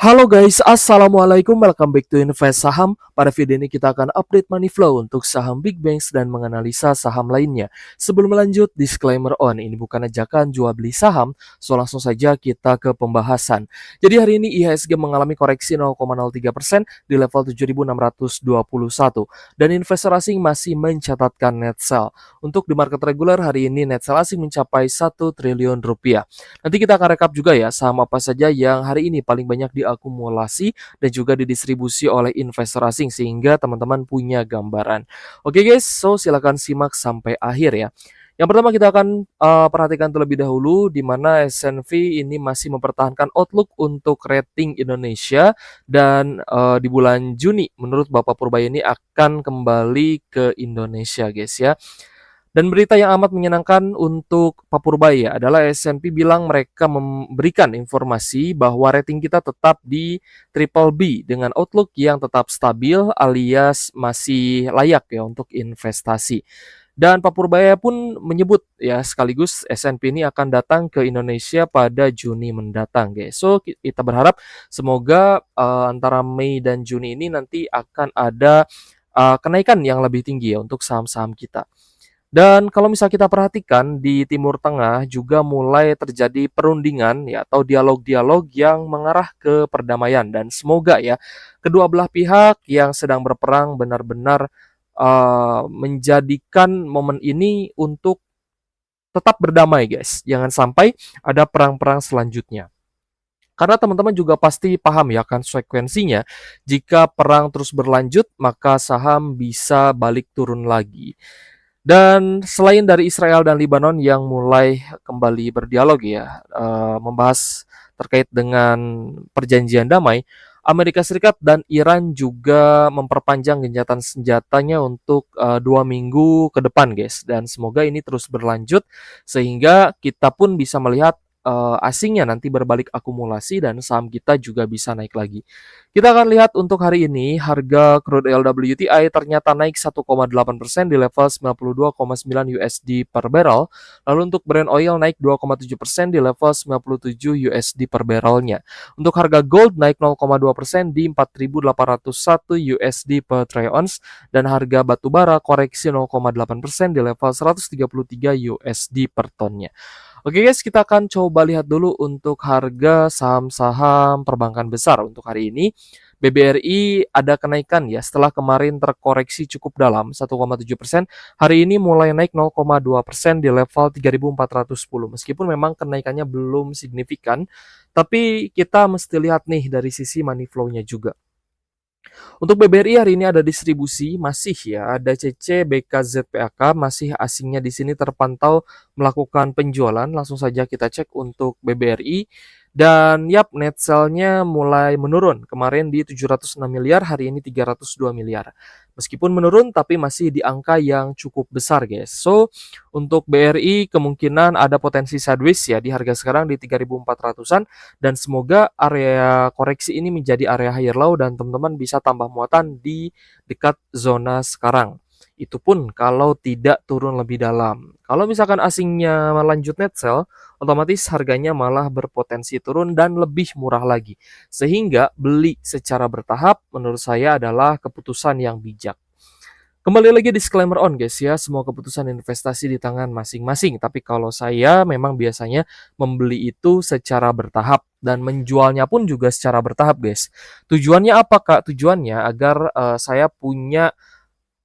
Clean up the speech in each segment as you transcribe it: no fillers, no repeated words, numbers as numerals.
Halo guys, assalamualaikum. Welcome back to Invest Saham. Pada video ini kita akan update money flow untuk saham big banks dan menganalisa saham lainnya. Sebelum lanjut, disclaimer on. Ini bukan ajakan jual beli saham, so langsung saja kita ke pembahasan. Jadi hari ini IHSG mengalami koreksi 0,03% di level 7.621 dan investor asing masih mencatatkan net sell. Untuk di market reguler hari ini net sell asing mencapai 1 triliun rupiah. Nanti kita akan rekap juga ya saham apa saja yang hari ini paling banyak diakumulasi dan juga didistribusi oleh investor asing sehingga teman-teman punya gambaran. Oke guys, so silakan simak sampai akhir ya. Yang pertama kita akan perhatikan terlebih dahulu di mana S&P ini masih mempertahankan outlook untuk rating Indonesia dan di bulan Juni menurut Bapak Purbaya ini akan kembali ke Indonesia guys ya. Dan berita yang amat menyenangkan untuk Pak Purbaya adalah S&P bilang mereka memberikan informasi bahwa rating kita tetap di triple B dengan outlook yang tetap stabil alias masih layak ya untuk investasi. Dan Pak Purbaya pun menyebut ya sekaligus S&P ini akan datang ke Indonesia pada Juni mendatang guys. So kita berharap semoga antara Mei dan Juni ini nanti akan ada kenaikan yang lebih tinggi ya untuk saham-saham kita. Dan kalau misal kita perhatikan di Timur Tengah juga mulai terjadi perundingan ya atau dialog-dialog yang mengarah ke perdamaian dan semoga ya kedua belah pihak yang sedang berperang benar-benar menjadikan momen ini untuk tetap berdamai guys. Jangan sampai ada perang-perang selanjutnya. Karena teman-teman juga pasti paham ya konsekuensinya jika perang terus berlanjut maka saham bisa balik turun lagi. Dan selain dari Israel dan Lebanon yang mulai kembali berdialog ya, membahas terkait dengan perjanjian damai, Amerika Serikat dan Iran juga memperpanjang gencatan senjatanya untuk 2 minggu ke depan, guys. Dan semoga ini terus berlanjut sehingga kita pun bisa melihat asingnya nanti berbalik akumulasi dan saham kita juga bisa naik lagi. Kita akan lihat untuk hari ini harga crude oil WTI ternyata naik 1,8% di level 92,9 USD per barrel. Lalu untuk Brent oil naik 2,7% di level 97 USD per barrelnya. Untuk harga gold naik 0,2% di 4.801 USD per troy ounce dan harga batu bara koreksi 0,8% di level 133 USD per tonnya. Oke guys, kita akan coba lihat dulu untuk harga saham-saham perbankan besar untuk hari ini. BBRI ada kenaikan ya setelah kemarin terkoreksi cukup dalam 1,7%. Hari ini mulai naik 0,2% di level 3.410. Meskipun memang kenaikannya belum signifikan, tapi kita mesti lihat nih dari sisi money flow-nya juga. Untuk BBRI hari ini ada distribusi masih ya, ada CC, BKZ, PAK masih asingnya di sini terpantau melakukan penjualan. Langsung saja kita cek untuk BBRI. Dan yap, net sell-nya mulai menurun. Kemarin di 706 miliar, hari ini 302 miliar. Meskipun menurun tapi masih di angka yang cukup besar guys. So, untuk BRI kemungkinan ada potensi sideways ya di harga sekarang di 3.400-an dan semoga area koreksi ini menjadi area higher low dan teman-teman bisa tambah muatan di dekat zona sekarang. Itu pun kalau tidak turun lebih dalam. Kalau misalkan asingnya lanjut net sell, otomatis harganya malah berpotensi turun dan lebih murah lagi. Sehingga beli secara bertahap menurut saya adalah keputusan yang bijak. Kembali lagi disclaimer on guys ya, semua keputusan investasi di tangan masing-masing. Tapi kalau saya memang biasanya membeli itu secara bertahap dan menjualnya pun juga secara bertahap guys. Tujuannya apa kak? Tujuannya agar saya punya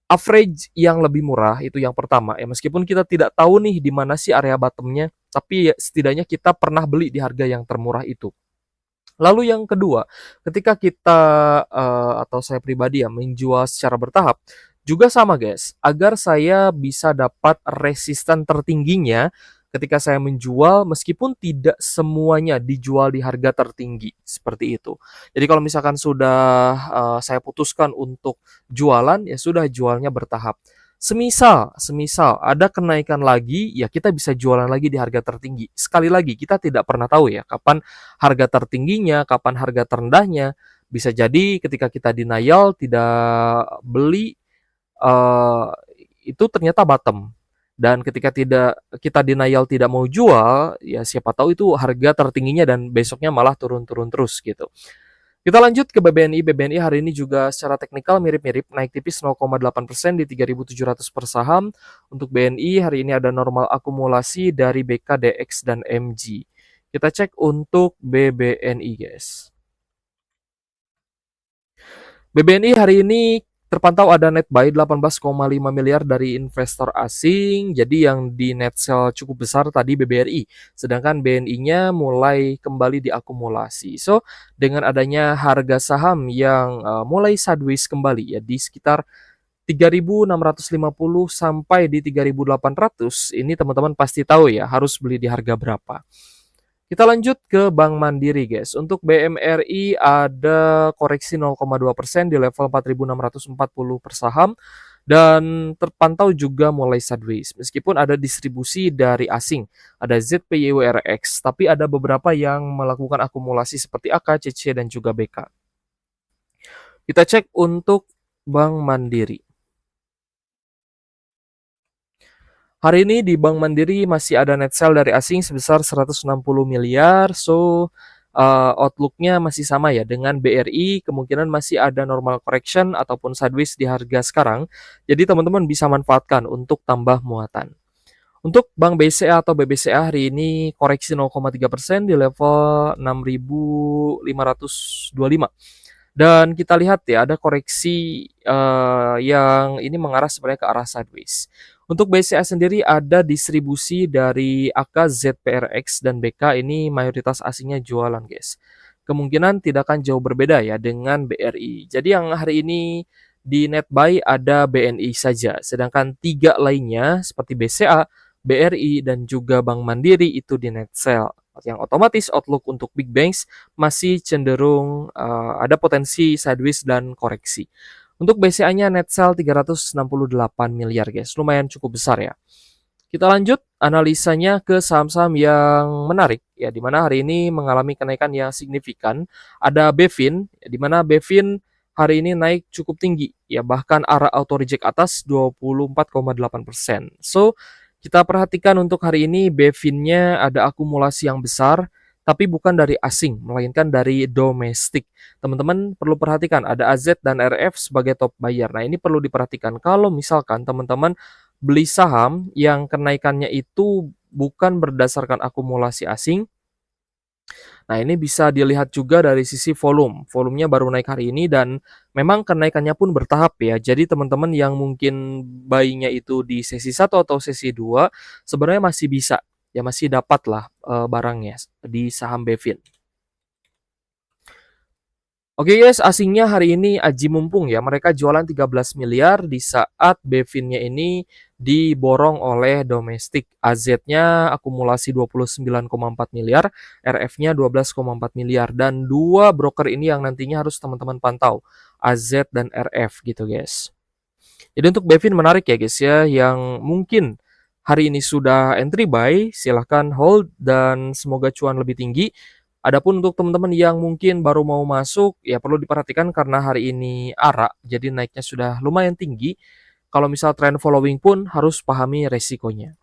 average yang lebih murah itu yang pertama ya. Meskipun kita tidak tahu nih di mana sih area bottomnya, tapi ya, setidaknya kita pernah beli di harga yang termurah itu. Lalu yang kedua, ketika kita atau saya pribadi ya menjual secara bertahap, juga sama guys, agar saya bisa dapat resisten tertingginya ketika saya menjual meskipun tidak semuanya dijual di harga tertinggi, seperti itu. Jadi kalau misalkan sudah saya putuskan untuk jualan, ya sudah jualnya bertahap. Semisal ada kenaikan lagi, ya kita bisa jualan lagi di harga tertinggi. Sekali lagi, kita tidak pernah tahu ya kapan harga tertingginya, kapan harga terendahnya. Bisa jadi ketika kita denial tidak beli uh, itu ternyata bottom. Dan ketika tidak kita denial tidak mau jual, ya siapa tahu itu harga tertingginya dan besoknya malah turun-turun terus gitu. Kita lanjut ke BBNI. BBNI hari ini juga secara teknikal mirip-mirip, naik tipis 0,8% di 3.700 per saham. Untuk BNI hari ini ada normal akumulasi dari BK, DX, dan MG. Kita cek untuk BBNI, guys. BBNI hari ini terpantau ada net buy 18,5 miliar dari investor asing. Jadi yang di net sell cukup besar tadi BBRI. Sedangkan BNI-nya mulai kembali diakumulasi. So, dengan adanya harga saham yang mulai sideways kembali ya di sekitar 3.650 sampai di 3.800, ini teman-teman pasti tahu ya harus beli di harga berapa. Kita lanjut ke Bank Mandiri, guys. Untuk BMRI ada koreksi 0,2% di level 4.640 per saham dan terpantau juga mulai sideways. Meskipun ada distribusi dari asing, ada ZPYWRX, tapi ada beberapa yang melakukan akumulasi seperti AK, CC, dan juga BK. Kita cek untuk Bank Mandiri. Hari ini di Bank Mandiri masih ada net sell dari asing sebesar 160 miliar. So, outlook-nya masih sama ya dengan BRI, kemungkinan masih ada normal correction ataupun sideways di harga sekarang. Jadi teman-teman bisa manfaatkan untuk tambah muatan. Untuk Bank BCA atau BBCA hari ini koreksi 0,3% di level 6.525. Dan kita lihat ya ada koreksi yang ini mengarah sebenarnya ke arah sideways. Untuk BCA sendiri ada distribusi dari AK, ZPRX, dan BK, ini mayoritas asingnya jualan, guys. Kemungkinan tidak akan jauh berbeda ya dengan BRI. Jadi yang hari ini di net buy ada BNI saja, sedangkan 3 lainnya seperti BCA, BRI, dan juga Bank Mandiri itu di net sell. Yang otomatis outlook untuk big banks masih cenderung ada potensi sideways dan koreksi. Untuk BCA-nya net sell 368 miliar, guys. Lumayan cukup besar ya. Kita lanjut analisanya ke saham-saham yang menarik ya, di mana hari ini mengalami kenaikan yang signifikan. Ada Bevin, ya, di mana Bevin hari ini naik cukup tinggi ya, bahkan arah auto reject atas 24,8%. So, kita perhatikan untuk hari ini Bevin-nya ada akumulasi yang besar, tapi bukan dari asing, melainkan dari domestik. Teman-teman perlu perhatikan ada AZ dan RF sebagai top buyer. Nah, ini perlu diperhatikan kalau misalkan teman-teman beli saham yang kenaikannya itu bukan berdasarkan akumulasi asing. Nah, ini bisa dilihat juga dari sisi volume. Volumenya baru naik hari ini dan memang kenaikannya pun bertahap ya. Jadi teman-teman yang mungkin buy-nya itu di sesi 1 atau sesi 2 sebenarnya masih bisa ya, masih dapat lah barangnya di saham Bevin. Oke guys, asingnya hari ini aji mumpung ya. Mereka jualan 13 miliar di saat Bevin-nya ini diborong oleh domestik. AZ-nya akumulasi 29,4 miliar, RF-nya 12,4 miliar. Dan dua broker ini yang nantinya harus teman-teman pantau, AZ dan RF gitu guys. Jadi untuk Bevin menarik ya guys ya, yang mungkin hari ini sudah entry buy, silahkan hold dan semoga cuan lebih tinggi. Adapun untuk teman-teman yang mungkin baru mau masuk, ya perlu diperhatikan karena hari ini ARA, jadi naiknya sudah lumayan tinggi. Kalau misal trend following pun harus pahami resikonya.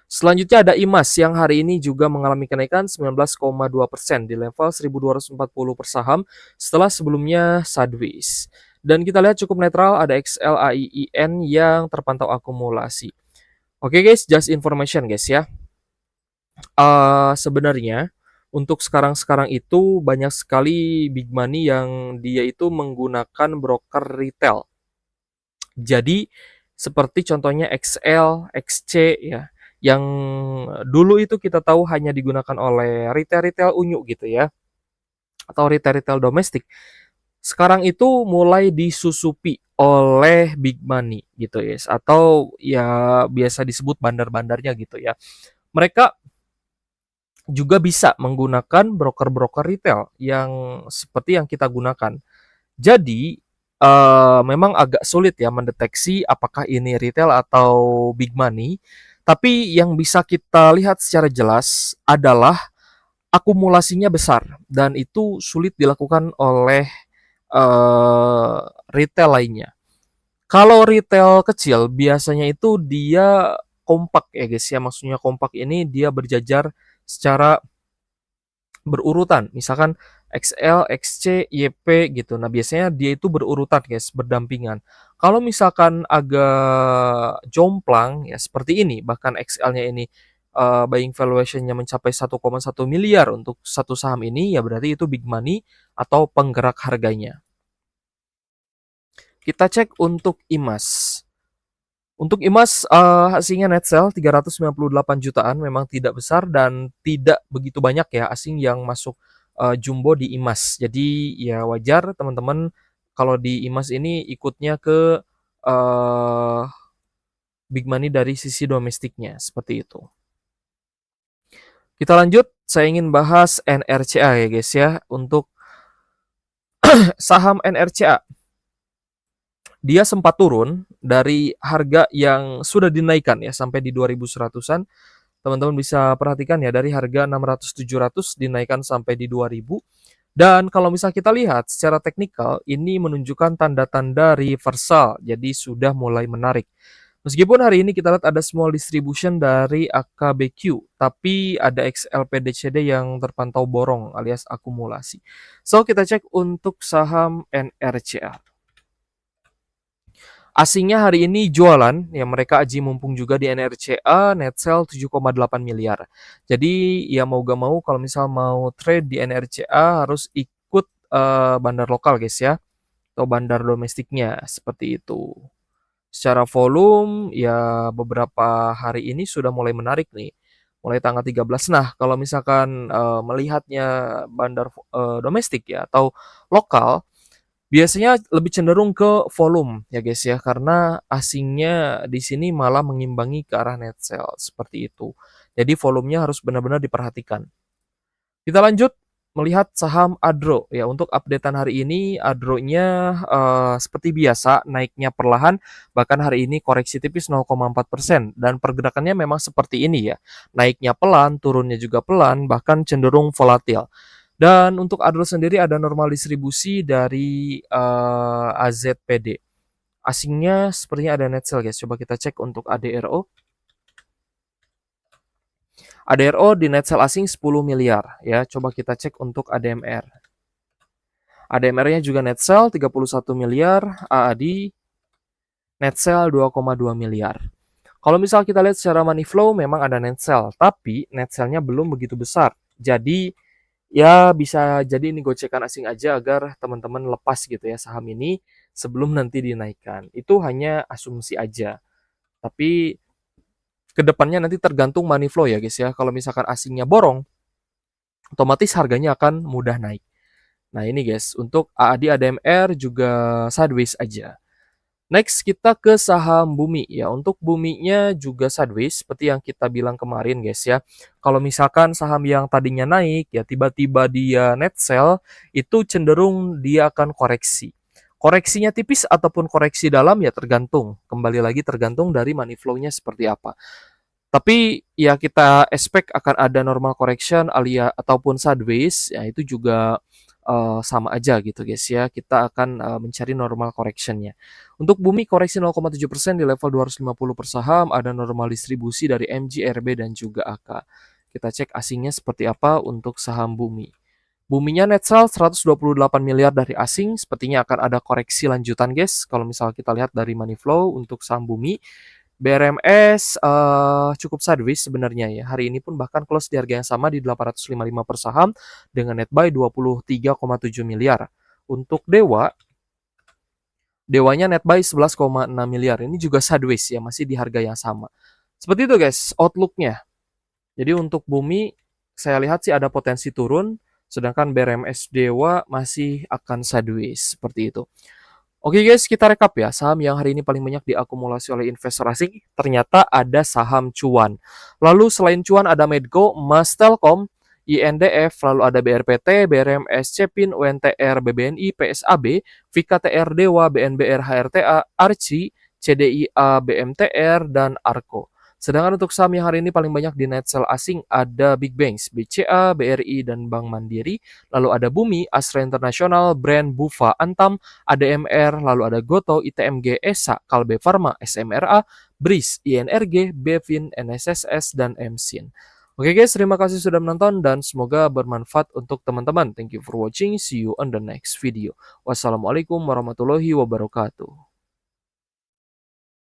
Selanjutnya ada IMAS yang hari ini juga mengalami kenaikan 19,2% di level 1.240 per saham setelah sebelumnya sideways. Dan kita lihat cukup netral, ada XLAIIN yang terpantau akumulasi. Oke guys, just information guys ya. Sebenarnya untuk sekarang-sekarang itu banyak sekali big money yang dia itu menggunakan broker retail. Jadi seperti contohnya XL, XC ya, yang dulu itu kita tahu hanya digunakan oleh retail-retail unyu gitu ya, atau retail-retail domestik. Sekarang itu mulai disusupi oleh big money gitu ya, atau ya biasa disebut bandar-bandarnya gitu ya. Mereka juga bisa menggunakan broker-broker retail yang seperti yang kita gunakan. Jadi, memang agak sulit ya mendeteksi apakah ini retail atau big money, tapi yang bisa kita lihat secara jelas adalah akumulasinya besar dan itu sulit dilakukan oleh retail lainnya. Kalau retail kecil biasanya itu dia kompak ya guys ya, maksudnya kompak ini dia berjajar secara berurutan. Misalkan XL, XC, YP gitu. Nah, biasanya dia itu berurutan guys, berdampingan. Kalau misalkan agak jomplang ya seperti ini, bahkan XL-nya ini buying valuation-nya mencapai 1,1 miliar untuk satu saham ini, ya berarti itu big money atau penggerak harganya. Kita cek untuk IMAS. Untuk IMAS asingnya net sell 398 jutaan, memang tidak besar dan tidak begitu banyak ya asing yang masuk jumbo di IMAS. Jadi ya wajar teman-teman kalau di IMAS ini ikutnya ke big money dari sisi domestiknya seperti itu. Kita lanjut, saya ingin bahas NRCA ya guys ya. Untuk saham NRCA, dia sempat turun dari harga yang sudah dinaikkan ya sampai di 2100-an. Teman-teman bisa perhatikan ya dari harga 600-700 dinaikkan sampai di 2000. Dan kalau misal kita lihat secara teknikal ini menunjukkan tanda-tanda reversal. Jadi sudah mulai menarik. Meskipun hari ini kita lihat ada small distribution dari AKBQ, tapi ada XLPDCD yang terpantau borong alias akumulasi. So, kita cek untuk saham NRCA. Asingnya hari ini jualan, ya mereka aji mumpung juga di NRCA, net sell 7,8 miliar. Jadi ya mau gak mau kalau misal mau trade di NRCA harus ikut bandar lokal guys ya, atau bandar domestiknya seperti itu. Secara volume ya beberapa hari ini sudah mulai menarik nih, mulai tanggal 13. Nah, kalau misalkan melihatnya bandar domestik ya atau lokal, biasanya lebih cenderung ke volume ya guys ya, karena asingnya di sini malah mengimbangi ke arah net sell seperti itu. Jadi volumenya harus benar-benar diperhatikan. Kita lanjut melihat saham Adro ya. Untuk updatean hari ini Adro-nya seperti biasa naiknya perlahan, bahkan hari ini koreksi tipis 0,4% dan pergerakannya memang seperti ini ya. Naiknya pelan, turunnya juga pelan, bahkan cenderung volatil. Dan untuk Adro sendiri ada normal distribusi dari AZPD. Asingnya sepertinya ada net sell guys. Coba kita cek untuk ADRO. ADRO di net sell asing 10 miliar ya. Coba kita cek untuk ADMR. ADMR-nya juga net sell 31 miliar, AAD net sell 2,2 miliar. Kalau misal kita lihat secara money flow memang ada net sell, tapi net sell-nya belum begitu besar. Jadi ya bisa jadi ini gocekan asing aja agar teman-teman lepas gitu ya saham ini sebelum nanti dinaikkan. Itu hanya asumsi aja. Tapi kedepannya nanti tergantung money flow ya guys ya. Kalau misalkan asingnya borong, otomatis harganya akan mudah naik. Nah ini guys, untuk AAD ADMR juga sideways aja. Next kita ke saham Bumi ya. Untuk Buminya juga sideways seperti yang kita bilang kemarin guys ya. Kalau misalkan saham yang tadinya naik ya tiba-tiba dia net sell, itu cenderung dia akan koreksi. Koreksinya tipis ataupun koreksi dalam ya tergantung. Kembali lagi tergantung dari money flow-nya seperti apa. Tapi ya kita expect akan ada normal correction alias ataupun sideways ya itu juga sama aja gitu guys ya. Kita akan mencari normal correction-nya. Untuk Bumi koreksi 0,7% di level 250 per saham, ada normal distribusi dari MG, RB dan juga AK. Kita cek asingnya seperti apa untuk saham Bumi. Buminya net sell 128 miliar dari asing, sepertinya akan ada koreksi lanjutan guys. Kalau misal kita lihat dari money flow untuk saham Bumi, BRMS cukup sideways sebenarnya ya. Hari ini pun bahkan close di harga yang sama di 855 per saham dengan net buy 23,7 miliar. Untuk Dewanya net buy 11,6 miliar. Ini juga sideways ya, masih di harga yang sama. Seperti itu guys, outlook-nya. Jadi untuk Bumi saya lihat sih ada potensi turun, sedangkan BRMS Dewa masih akan sideways seperti itu. Oke guys, kita rekap ya. Saham yang hari ini paling banyak diakumulasi oleh investor asing ternyata ada saham cuan. Lalu selain cuan ada Medco, Mas Telkom, INDF, lalu ada BRPT, BRMS, Cepin, UNTR, BBNI, PSAB, VKTR Dewa, BNBR, HRTA, Arci, CDIA, BMTR, dan Arko. Sedangkan untuk saham yang hari ini paling banyak di net sell asing ada Big Banks, BCA, BRI, dan Bank Mandiri. Lalu ada Bumi, Astra International, Brand, Bufa, Antam, ADMR, lalu ada Goto, ITMG, ESA, Kalbe Pharma, SMRA, BRIS, INRG, Bevin, NSSS, dan MSIN. Oke guys, terima kasih sudah menonton dan semoga bermanfaat untuk teman-teman. Thank you for watching. See you on the next video. Wassalamualaikum warahmatullahi wabarakatuh.